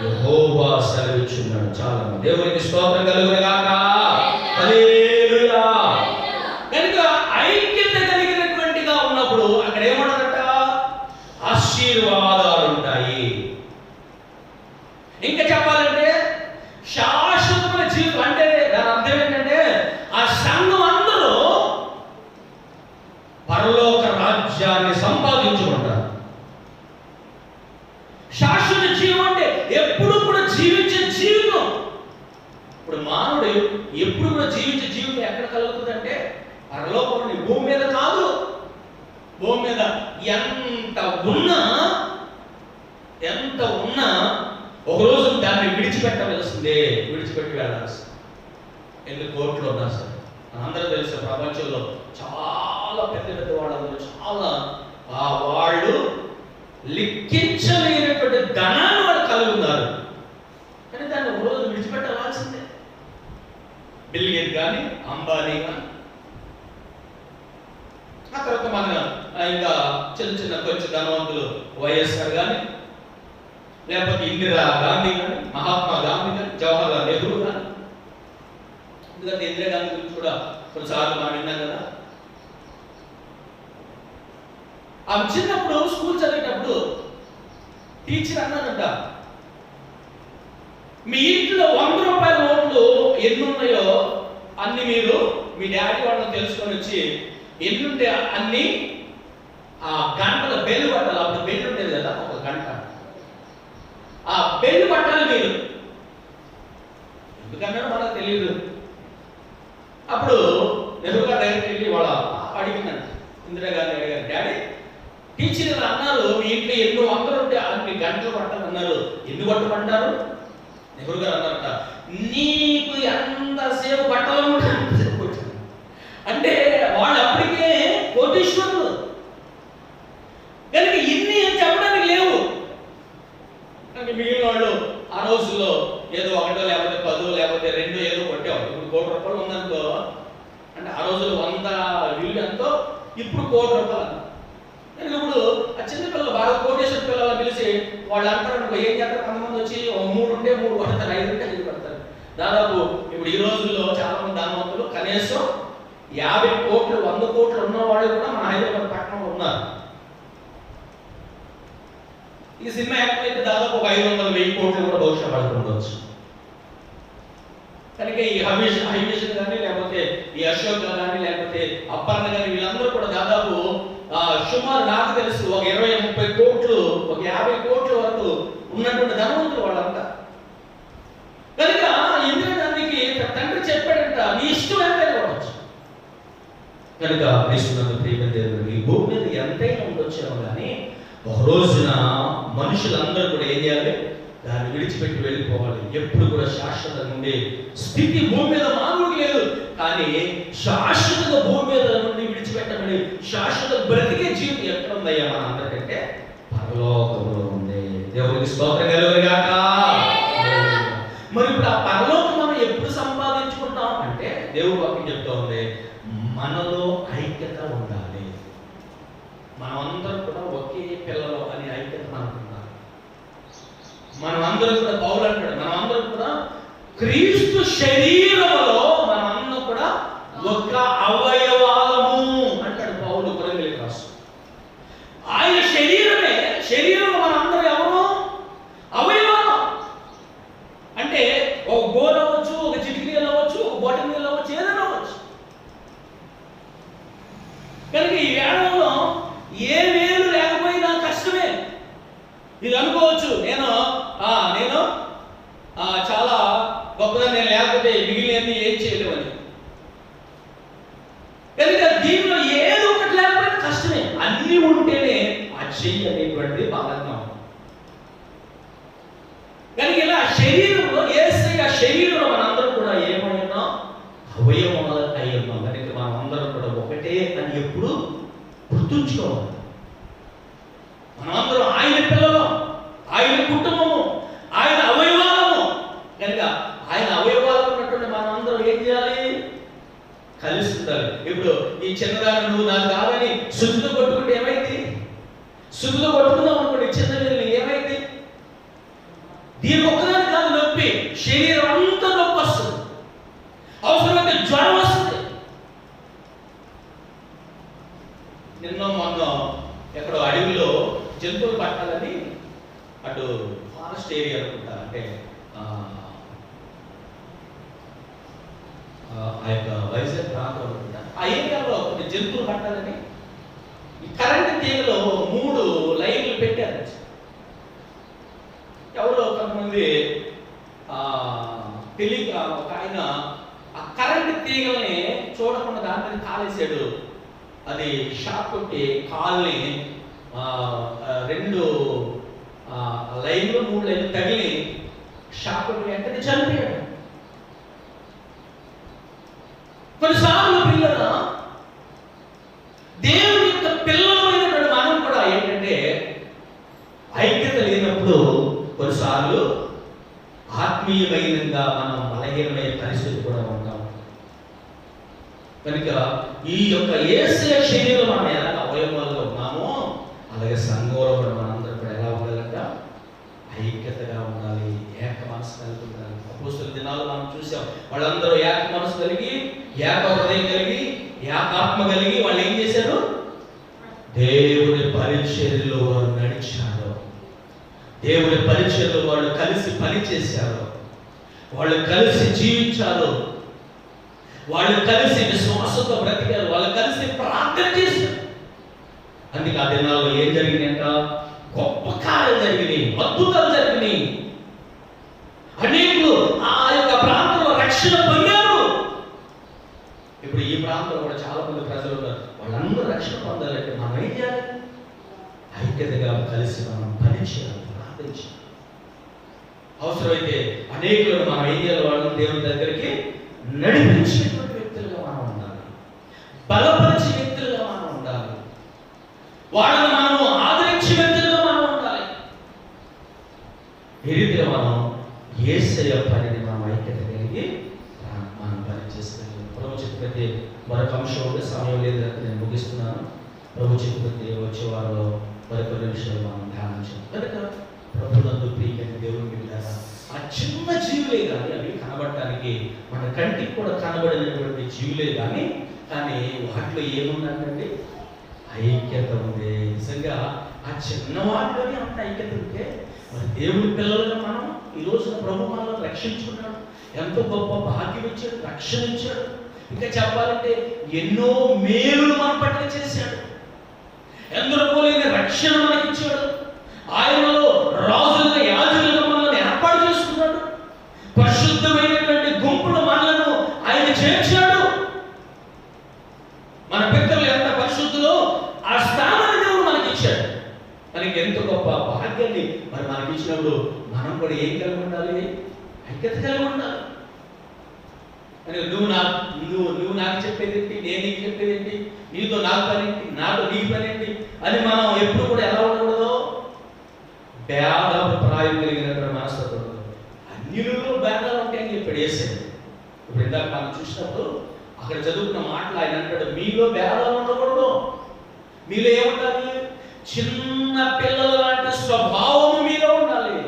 యెహోవా సెలవిచ్చున్నాడు. చాలా దేవునికి స్తోత్రం కలుగును గాక. హల్లెలూయా. కనుక ఐక్యత కలిగినటువంటిగా ఉన్నప్పుడు అక్కడ ఏమన్నదట? ఆశీర్వాదాలు ఉంటాయి. ఇంకా చెప్పాలంటే శాశ్వతమైన జీవితం అంటే దాని అర్థం ఏంటంటే ఆ సంఘం అందరూ పరలోక రాజ్యాన్ని సంపాదించుకుంటారు. శాశ్వత జీవం అంటే ఎప్పుడు కూడా జీవించే జీవితం. ఇప్పుడు మానవుడు ఎప్పుడు కూడా జీవించే జీవితం ఎక్కడ కలుగుతుందంటే పరలోకంలో, భూమి మీద కాదు. భూమి మీద ఎంత ఉన్నా ఒక రోజు దాన్ని విడిచిపెట్టవలసిందే, విడిచిపెట్టి వెళ్ళాల్సింది. ఎందుకు? కోర్టులో ఉన్నా సార్ అందరూ తెలుసు, ప్రపంచంలో చాలా పెద్ద పెద్ద వాళ్ళందరూ చాలా వాళ్ళు లెక్కించలేనటువంటి ధనాన్ని వాళ్ళు కలిగి ఉన్నారు. కానీ దాన్ని ఒక రోజు విడిచిపెట్టవలసిందే. బిల్ గేట్ కానీ, అంబానీ కానీ, ఆ తర్వాత మన ఇంకా చిన్న కొంచెం ధనవంతులు వైఎస్ఆర్ కానీ, లేకపోతే ఇందిరా గాంధీ కానీ, మహాత్మా గాంధీ కానీ, జవహర్లాల్ నెహ్రూ కానీ. ఎందుకంటే ఇందిరా గాంధీ గురించి కూడా కొన్నిసార్లు మనం విన్నాం కదా. ఆమె చిన్నప్పుడు స్కూల్ చదివేటప్పుడు టీచర్ అన్నానంట, మీ ఇంట్లో 100 రూపాయల నోట్లు ఎన్ని ఉన్నాయో అన్ని మీరు మీ డాడీ వాళ్ళని తెలుసుకొని వచ్చి ఎన్నుంటే అన్ని ఆ గంటల బెల్ పట్టాలి. అప్పుడు బెల్ ఉండేది కదా, ఒక గంట టీచర్ ఇలా అన్నారు, మీ ఇంట్లో ఎన్నో వందలు ఉంటే అన్ని గంటలు పట్టాలన్నారు. ఎన్ని పట్టమంటారు? నెహ్రూ గారు అన్నారట, నీకు ఎంతసేపు పట్టాలనుకుంటే అంతసేపు కొట్టాను. అంటే వాళ్ళు అప్పటికే కోటీశ్వరులు కనుక ఇన్ని చెప్పడానికి లేవు. అంటే మిగిలిన వాళ్ళు ఆ రోజుల్లో ఏదో 1 లేకపోతే 10 లేకపోతే 2 ఏదో కొట్టావు. ఇప్పుడు ₹1,00,00,000 ఉందనుకో, అంటే ఆ రోజుల్లో 100 విలువ ఎంతో, ఇప్పుడు ₹1,00,00,000. కనుక ఇప్పుడు ఆ చిన్న పిల్లలు బాగా కోటేశ్వర పిల్లలు పిలిచి వాళ్ళు అంటారు, ఏం చేస్తారు? కొంతమంది వచ్చి 3 ఉంటే 3 పడతారు, 5 ఉంటే 5 పడతారు. దాదాపు ఇప్పుడు ఈ రోజుల్లో చాలా మంది ధనవంతులు కనీసం 50 కోట్లు 100 కోట్లు ఉన్న వాళ్ళు కూడా మన హైదరాబాద్ పట్టణంలో ఉన్నారు. ఈ సినిమా యాక్టర్ అయితే దాదాపు 500-1000 కోట్లు కూడా బహుశా పడుతుండవచ్చు. కనుక ఈ హమీష్ కానీ లేకపోతే ఈ అశోక్ కానీ లేకపోతే అప్పర్ణ కానీ వీళ్ళందరూ కూడా దాదాపు సుమారు నాకు తెలుసు ఒక 20-30 కోట్లు, ఒక 50 కోట్ల వరకు ఉన్నటువంటి ధనవంతులు వాళ్ళంతా. కనుక ఎందుకంటే దానికి తండ్రి చెప్పాడంట, నీ ఇష్టం ఎంతైనా ఉండొచ్చు. కనుక ప్రియమైన దేవుడు, ఈ భూమి మీద ఎంతైనా ఉండొచ్చాము, కానీ ఒక రోజున మనుషులందరూ కూడా ఏం చేయాలి? దాన్ని విడిచిపెట్టి వెళ్ళిపోవాలి. ఎప్పుడు కూడా శాశ్వతంగా ఉండే స్థితి భూమి మీద మానవుడికి లేదు. కానీ శాశ్వతంగా భూమి మీద నుండి విడిచిపెట్టమని శాశ్వత బ్రతికే జీవితం ఎక్కడ ఉందయ్యా మన అందరికంటే? పరలోకంలో ఉంది. దేవునికి స్తోత్రం కలుగునుగాక. మరి ఇప్పుడు ఆ పరలోకం మనం ఎప్పుడు సంపాదించుకుంటాం అంటే, దేవుడు వాక్యం చెప్తా ఉంది, మనలో ఐక్యత ఉండాలి. మనమందరం కూడా ఒకే పిల్లలు అనే ఐక్యత మనకు ఉండాలి. మనమందరం కూడా పౌలు అంటాడు, మనమందరం కూడా క్రీస్తు శరీరములో మనమందరం కూడా ఒక అవయవాలము అంటాడు పౌలు కొరింథీయులకు రాస్తూ. ఆయన శరీరంలో మనందరం ఎవరు? అవయవాలం. అంటే ఒక గోలు అవ్వచ్చు, ఒక చిటికీలు అవ్వచ్చు, ఒక బొటన వేలు అవ్వచ్చు, ఏదైనా అవ్వచ్చు. కనుక ఈ వేళలో ఏ వేలు లేకపోయినా కష్టమే. ఇది అనుకోవచ్చు, నేను చాలా గొప్పగా నేను లేకపోతే మిగిలినన్ని ఏం చేయలేమని. కనుక దీనిలో ఏదో ఒకటి లేకపోయినా కష్టమే. అన్ని ఉంటేనే ఆ చెయ్యి అనేటువంటిది బలంగా ఉంది. కనుక ఇలా శరీరంలో యేసయ్య శరీరంలో మనందరం కూడా ఏమైనా అవయవాలు అయి ఉన్నాం. కనుక మనం అందరం కూడా ఒకటే అని ఎప్పుడు గుర్తుంచుకోవాలి. మనమందరం ఆయన పిల్లలు, ఆయన కుటుంబము, ఆయన అవయవాలము. కనుక ఆయన అవయవాలు ఉన్నటువంటి మనం అందరం ఏం చేయాలి? కలిసి ఉండాలి. ఇప్పుడు ఈ చిన్నదాన్ని నువ్వు నాకు కాదని సుద్దుతో కొట్టుకుంటే ఏమైంది? సుద్దుతో కొట్టుకుందాం అనుకోండి, చిన్న వేలు ఏమైంది? దీని ఒక్కదాని కాదు నొప్పి, శరీరం అంతా నొప్పి వస్తుంది, అవసరమైతే జ్వరం వస్తుంది. నిన్న మొన్న ఎక్కడో అడవిలో జంతువులు పట్టాలని, అటు ఫారెస్ట్ ఏరియా అనుకుంటా, అంటే ఆ యొక్క వైజాగ్ ప్రాంతం అనుకుంటా, ఆ ఏరియాలో కొన్ని జంతువులు పట్టాలని ఈ కరెంటు తీగలో 3 లైన్లు పెట్టారు. ఎవరో కొంతమంది తెలియక ఒక ఆయన ఆ కరెంటు తీగల్ని చూడకుండా దాని మీద కాలేసాడు. అది షాక్ కొట్టి కాల్ని 2 లైన్లు 3 లైన్లు తగిలి షాక్ కొట్టి వెంటనే చనిపోయాడు. కొన్నిసార్లు పిల్లల దేవుని యొక్క పిల్లలమైనటువంటి మనం కూడా ఏంటంటే ఐక్యత లేనప్పుడు కొన్నిసార్లు ఆత్మీయమైనంగా మనం బలహీనమైన పరిస్థితి కూడా ఉంటాం. కనుక ఈ యొక్క యేసయ్య శరీరంలో మనం ఎలా అవయవాలుగా ఉన్నామో అలాగే సంఘంలో కూడా మనందరం కూడా ఎలా ఉండాలంట? ఐక్యతగా ఉండాలి, ఏక మనసు కలిగి ఉండాలి. అపోస్తలుల దినాల్లో మనం చూసాం, వాళ్ళందరూ ఏక మనసు కలిగి, ఏక హృదయం కలిగి, ఏకాత్మ కలిగి వాళ్ళు ఏం చేశారు? దేవుని పరిచర్యలో వారు నడిచారు. దేవుని పరిచర్యలో వాళ్ళు కలిసి పని చేశారు, వాళ్ళు కలిసి జీవించారు, వాళ్ళు కలిసి విశ్వాసంతో బ్రతికారు, వాళ్ళు కలిసి ప్రార్థన చేశారు. అందుకే ఆ దినాల్లో ఏం జరిగిందంట? గొప్ప కార్యాలు జరిగినాయి, అద్భుతాలు జరిగినాయి. అనేకులు ఆ యొక్క ప్రాంతంలో రక్షణ పొందారు. ఇప్పుడు ఈ ప్రాంతంలో కూడా చాలా మంది ప్రజలు ఉన్నారు, వాళ్ళందరూ రక్షణ పొందాలంటే మనం ఏం చేయాలి? కలిసి మనం పని చేయాలి, ప్రార్థించాలి. అవసరమైతే అనేకులను మనం ఏం చేయాలి, వాళ్ళని దేవుని దగ్గరికి నడిపించేటువంటి వ్యక్తులుగా మనం ఉండాలి, బలపరిచే వ్యక్తులుగా మనం ఉండాలి, వాళ్ళని మనము ఆదరించే వ్యక్తులుగా మనం ఉండాలి. ఈ రీతిగా మనం యేసయ్య పనిని మనం ఐక్యత కలిగి మనం పని చేసుకోవాలి. ప్రభు చెప్పితే మరొక అంశం ఉంటే సమయం లేదు కనుక నేను ముగిస్తున్నాను. ప్రభు చెప్పితే వచ్చే వారిలో మరికొన్ని విషయాలు మనం ధ్యానం చేయాలి. కనుక ప్రభునందు ప్రియమైన దేవుని బిడ్డలారా, ఆ చిన్న జీవులే కానీ అవి కనబడటానికి మన కంటికి కూడా కనబడినటువంటి జీవులే కానీ వాటిలో ఏముందంటే ఐక్యత ఉంది. నిజంగా ఆ చిన్న వాటిలోనే అంత ఐక్యత ఉంటే మరి దేవుడి పిల్లలుగా మనం ఈ రోజున ప్రభు మనల్ని రక్షించుకున్నాడు, ఎంతో గొప్ప భాగ్యం ఇచ్చాడు, రక్షణ ఇచ్చాడు. ఇంకా చెప్పాలంటే ఎన్నో మేలులు మన పట్ల చేశాడు, ఎందరో పోలేని రక్షణ మనకి ఇచ్చాడు. ఆయనలో రాజులుగా యాజకులుగా మనల్ని ఏర్పాటు చేసుకున్నాడు, పరిశుద్ధమైనటువంటి గుంపులు మనలను ఆయన చేర్చాడు. మన పితరులు ఎంత పరిశుద్ధులో ఆ స్థానాన్ని దేవుడు మనకి ఇచ్చాడు. మనకి ఎంతో గొప్ప భాగ్యాన్ని మరి మనకి ఇచ్చినప్పుడు మనం కూడా ఏం కలిగి ఉండాలి, ఐక్యత కలిగి ఉండాలి. అని నువ్వు నాకు చెప్పేది ఏంటి, నేను నీకు చెప్పేది ఏంటి, నీతో నాకు పని ఏంటి, నాతో నీకు పని ఏంటి అని మనం ఎప్పుడు కూడా ఎలా ఉండకూడదు, భేదాభిప్రాయం కలిగినటువంటి మనస్తత్వం. అన్యులలో భేదాలు ఉంటాయని చెప్పాడు యేసయ్య. ఇప్పుడు ఇందాక మనం చూసినప్పుడు అక్కడ చదువుకున్న మాటలు ఆయన అంటాడు, మీలో భేదాలు ఉండకూడదు, మీలో ఏముండాలి, చిన్న పిల్లల లాంటి స్వభావము మీలో ఉండాలి.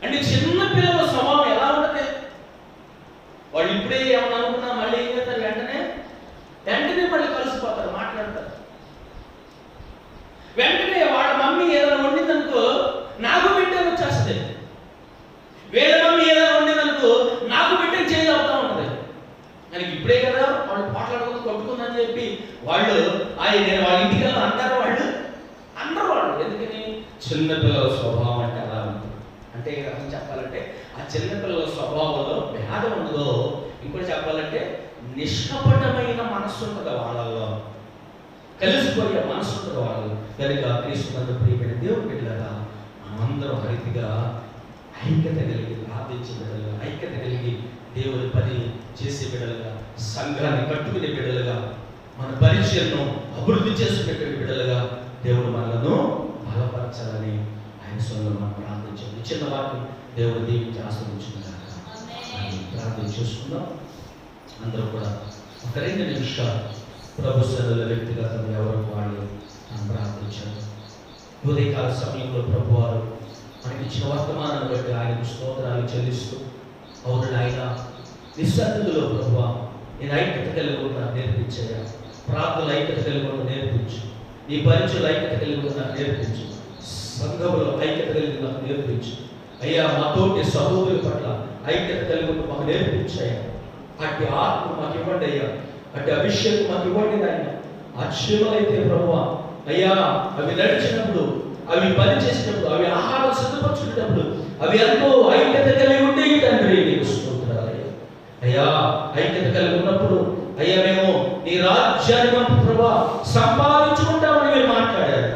అంటే చిన్న పిల్లల స్వభావం ఎలా ఉంటుంది, వాళ్ళు ఇప్పుడే ఏమన్నా అనుకున్నా మళ్ళీ ఏం చేస్తారు, వెంటనే మళ్ళీ కలిసిపోతారు, మాట్లాడతారు. వెంటనే వాళ్ళ మమ్మీ ఏదైనా వండిందనుకో నాకు బిడ్డను వచ్చేస్తుంది, వేరే మమ్మీ ఏదైనా వండిందనుకో నాకు బిడ్డను చేయవుతా ఉంటుంది. మనకి ఇప్పుడే కదా వాళ్ళు మాట్లాడుకుని కొట్టుకుందని చెప్పి వాళ్ళు నేను వాళ్ళ ఇంటికి వెళ్ళి అంటారు, వాళ్ళు ఎందుకని చిన్నపిల్లల స్వభావం అంటే అలా ఉంటుంది. అంటే అసలు చెప్పాలంటే ఆ చిన్నపిల్లల స్వభావంలో భేదం ఉండదో, ఇంకోటి చెప్పాలంటే నిష్కపటమైన మనస్సు ఉంటుంది వాళ్ళల్లో, కలిసిపోయే మనస్సు ఉంటుంది వాళ్ళు. కనుక క్రీస్తునందు ప్రియమైన దేవుని బిడ్డలారా, మనమందరం హరితిగా ఐక్యత కలిగి ప్రార్థించే బిడ్డలుగా, ఐక్యత కలిగి దేవుని పని చేసే బిడ్డలుగా, సంఘాన్ని కట్టుకునే బిడ్డలుగా, మన పరిచయను అభివృద్ధి చేసుకునే బిడ్డలుగా దేవుడు మనలను బలపరచాలని ఆయన సొంతం మనం ప్రార్థించాలి. చిన్న వాక్యం దేవుడు దీవించి ఆస్వాదించుకున్నాక ప్రార్థన చేసుకుందాం. అందరూ కూడా ఒక 2 నిమిషాలు ప్రభు సన్నిధిలో వ్యక్తిగతంగా ఎవరికి వాళ్ళు ప్రార్థించారు. ఉదయకాల సమయంలో ప్రభు వారు మనకి ఇచ్చిన వర్తమానాన్ని బట్టి ఆయనకు స్తోత్రాలు చెల్లిస్తూ, అవును ఆయన నిస్సన్నిధిలో ప్రభు నేను ఐక్యత కలిగి ఉన్న నేర్పించాయా, ప్రార్థనలు ఐక్యత కలిగి ఉన్న నేర్పించు, నీ పరిచయలు ఐక్యత కలిగి ఉన్న నేర్పించు, సంఘములో ఐక్యత కలిగి నాకు నేర్పించు అయ్యా, మాతోటి సహోదరుల పట్ల ఐక్యత కలిగి ఉన్న మాకు నేర్పించాయా, అట్టి ఆత్మ మాకు ఇవ్వండి అయ్యా, అట్టి అభిషేకం మాకు ఇవ్వండి నాయన. అక్షయమైతే ప్రభువా అయ్యా, అవి నడిచినప్పుడు, అవి పని చేసినప్పుడు, అవి ఆహారం సిద్ధపరచుకునేటప్పుడు అవి ఎంతో ఐక్యత కలిగి ఉండేవి తండ్రి. నీకు స్తోత్రాలయ్యా. అయ్యా ఐక్యత కలిగి ఉన్నప్పుడు అయ్యా మేము నీ రాజ్యాన్ని పంపు ప్రభా సంపాదించుకుంటామని మీరు మాట్లాడారు.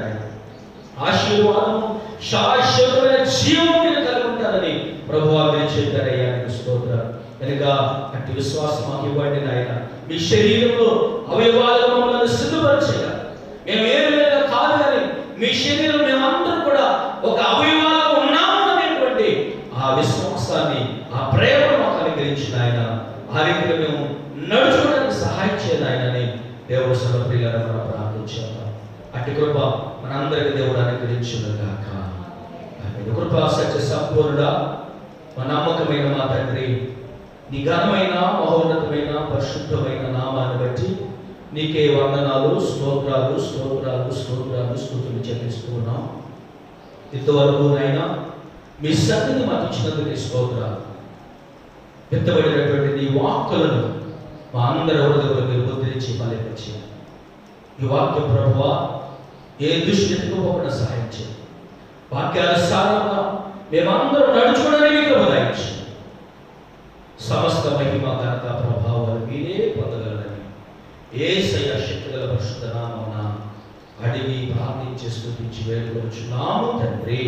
ఆశీర్వాదము శాశ్వతమైన జీవం మీరు కలిగి ఉంటారని ప్రభువా మీరు చెప్పారయ్యా. నీకు స్తోత్రాలు. కనుక అట్టి విశ్వాసం మాకు ఇవ్వండి నాయన. మీ శరీరంలో అవయవాలుగా మమ్మల్ని సిద్ధపరచగా, మేము ఏమైనా కాదు కానీ మీ శరీరం మేమందరం కూడా ఒక అవయవాలుగా ఉన్నాము అనేటువంటి ఆ విశ్వాసాన్ని, ఆ ప్రేమను మాకు అనుగ్రహించిన ఆయన. ఆ రీతిలో మేము నడుచుకోవడానికి సహాయం చేయాలి ఆయనని దేవుడు సర్వప్రియులను మనం ప్రార్థించాము. అట్టి కృప మనందరికీ దేవుడు అనుగ్రహించుగాక. కృపా సత్య సంపూర్ణుడా, మా నమ్మకమైన మా తండ్రి, నీ ఘనమైన మహోన్నతమైన పరిశుద్ధమైన నామాన్ని బట్టి నీకే వందనాలు, స్తోత్రాలు స్తోత్రాలు స్తోత్రాలు స్తుతులు చెల్లిస్తున్నాం. ఇంతవరకు నాయనా మీ సన్నిధిని మాకు ఇచ్చినందుకు స్తోత్రాలు. ఎత్తబడినటువంటి నీ వాక్కులను మా అందరి హృదయంలో మీరు ముద్రించి ఫలించి ఈ వాక్య ప్రభువా ఏ దుష్టితో ఒకటి సహాయం చేయండి. వాక్యానుసారంగా మేమందరం నడుచుకోవడానికి మీకు ఉదయించి సమస్త మహిమ ఘనత ప్రభావాలు మీరే పొందగలరని యేసయ్య శక్తిగల పరిశుద్ధ నామమున అడిగి ప్రార్థించి స్తుతించి వేడుకొనుచున్నాము తండ్రి.